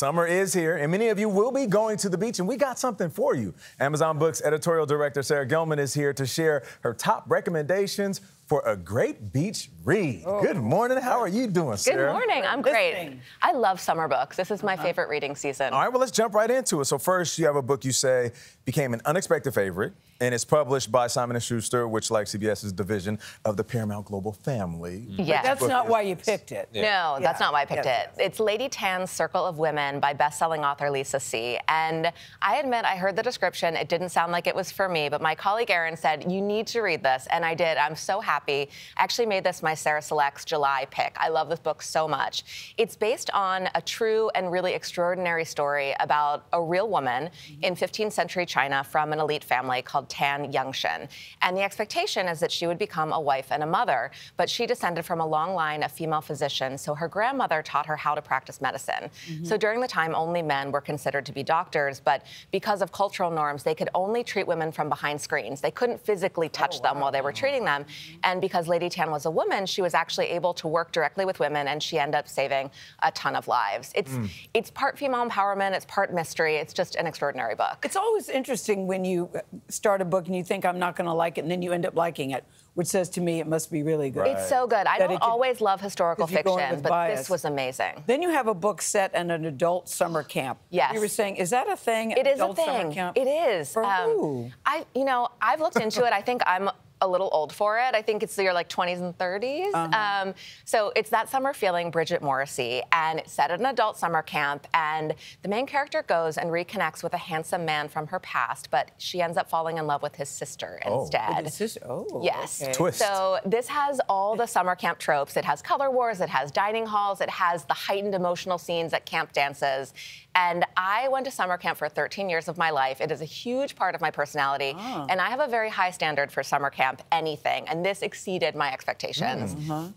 Summer is here, and many of you will be going to the beach, and we got something for you. Amazon Books editorial director Sarah Gelman is here to share her top recommendations for a great beach read. Oh. Good morning. How are you doing, Sarah? Good morning. I'm great. I love summer books. This is my favorite reading season. All right, well, let's jump right into it. So first, you have a book you say became an unexpected favorite, and it's published by Simon & Schuster, which, like CBS's division of the Paramount Global family. Yes. That's not why you picked it. No, that's not why I picked it. It's Lady Tan's Circle of Women by best-selling author Lisa See. And I admit, I heard the description. It didn't sound like it was for me, but my colleague Erin said, you need to read this, and I did. I'm so happy. I actually made this my Sarah Select's July pick. I love this book so much. It's based on a true and really extraordinary story about a real woman in 15th century China from an elite family called Tan Youngshin. And the expectation is that she would become a wife and a mother, but she descended from a long line of female physicians, so her grandmother taught her how to practice medicine. So during the time, only men were considered to be doctors, but because of cultural norms, they could only treat women from behind screens. They couldn't physically touch them while they were treating them. And because Lady Tan was a woman, she was actually able to work directly with women, and she ended up saving a ton of lives. It's part female empowerment, it's part mystery. It's just an extraordinary book. It's always interesting when you start a book and you think, I'm not going to like it, and then you end up liking it, which says to me it must be really good. It's so good. I don't always love historical fiction, but this was amazing. Then you have a book set in an adult summer camp. Yes. You were saying, is that a thing? It is a thing. It is. For who? I've looked into it. I think I'm a little old for it. I think it's your 20s and 30s. So it's that summer feeling, Bridget Morrissey, and it's set at an adult summer camp, and the main character goes and reconnects with a handsome man from her past, but she ends up falling in love with his sister instead. His sister? Oh, yes. Okay. Twist. So this has all the summer camp tropes. It has color wars, it has dining halls, it has the heightened emotional scenes at camp dances. And I went to summer camp for 13 years of my life. It is a huge part of my personality, and I have a very high standard for summer camp anything, and this exceeded my expectations.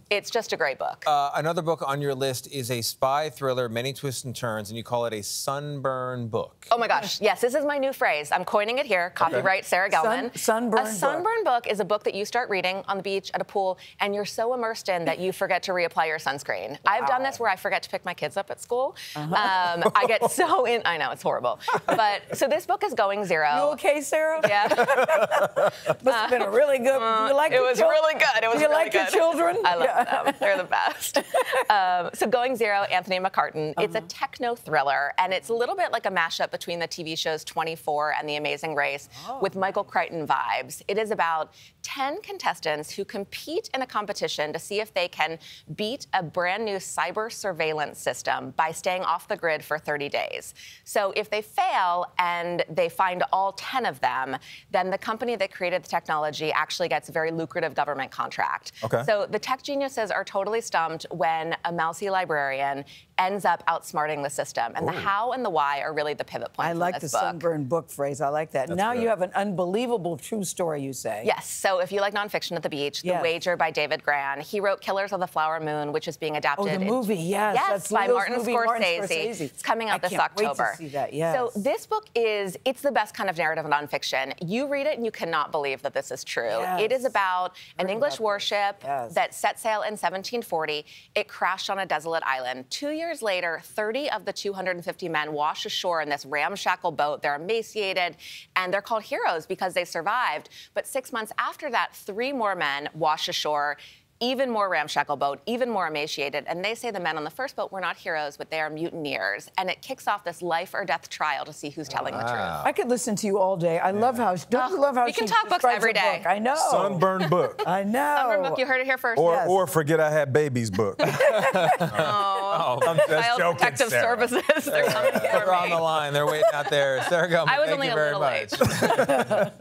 It's just a great book. Another book on your list is a spy thriller, many twists and turns, and you call it a sunburn book. Oh my gosh, yes, this is my new phrase. I'm coining it here, copyright Sarah Gelman. Sunburn a sunburn book is a book that you start reading on the beach, at a pool, and you're so immersed in that you forget to reapply your sunscreen. Wow. I've done this where I forget to pick my kids up at school. I get so in, I know, it's horrible. But, so this book is Going Zero. You okay, Sarah? Yeah. Must have been a really good, it was really good. It was Do you really like good. your children? I love them. They're the best. So Going Zero, Anthony McCartan. It's a techno thriller, and it's a little bit like a mashup between the TV shows 24 and The Amazing Race with Michael Crichton vibes. It is about 10 contestants who compete in a competition to see if they can beat a brand new cyber surveillance system by staying off the grid for 30 days. So if they fail and they find all 10 of them, then the company that created the technology actually gets a very lucrative government contract. So the tech geniuses are totally stumped when a mousy librarian ends up outsmarting the system. And the how and the why are really the pivot points I like in this the book. sunburn book phrase. I like that. Now you have an unbelievable true story, you say. Yes. So if you like nonfiction at the beach, The Wager by David Gran. He wrote Killers of the Flower Moon, which is being adapted. Oh, the movie, yes. Yes, by Martin Scorsese. It's coming out this October. Wait to see that, yes. So this book it's the best kind of narrative nonfiction. You read it and you cannot believe that this is true. Yes. It is about an English warship that set sail in 1740. It crashed on a desolate island. 2 years later, 30 of the 250 men wash ashore in this ramshackle boat. They're emaciated, and they're called heroes because they survived. But 6 months after that, 3 more men wash ashore, even more ramshackle boat, even more emaciated. And they say the men on the first boat were not heroes, but they are mutineers. And it kicks off this life or death trial to see who's telling the truth. I could listen to you all day. I love how, don't you love how we can talk books every day. I know. Sunburn book. I know. Sunburn book, you heard it here first. Or Forget I Had Babies book. I'm just Child joking, Protective Sarah. Services. They're coming for They're on me. the line. They're waiting out there. Sarah Gelman, I was thank only you a very little much. late.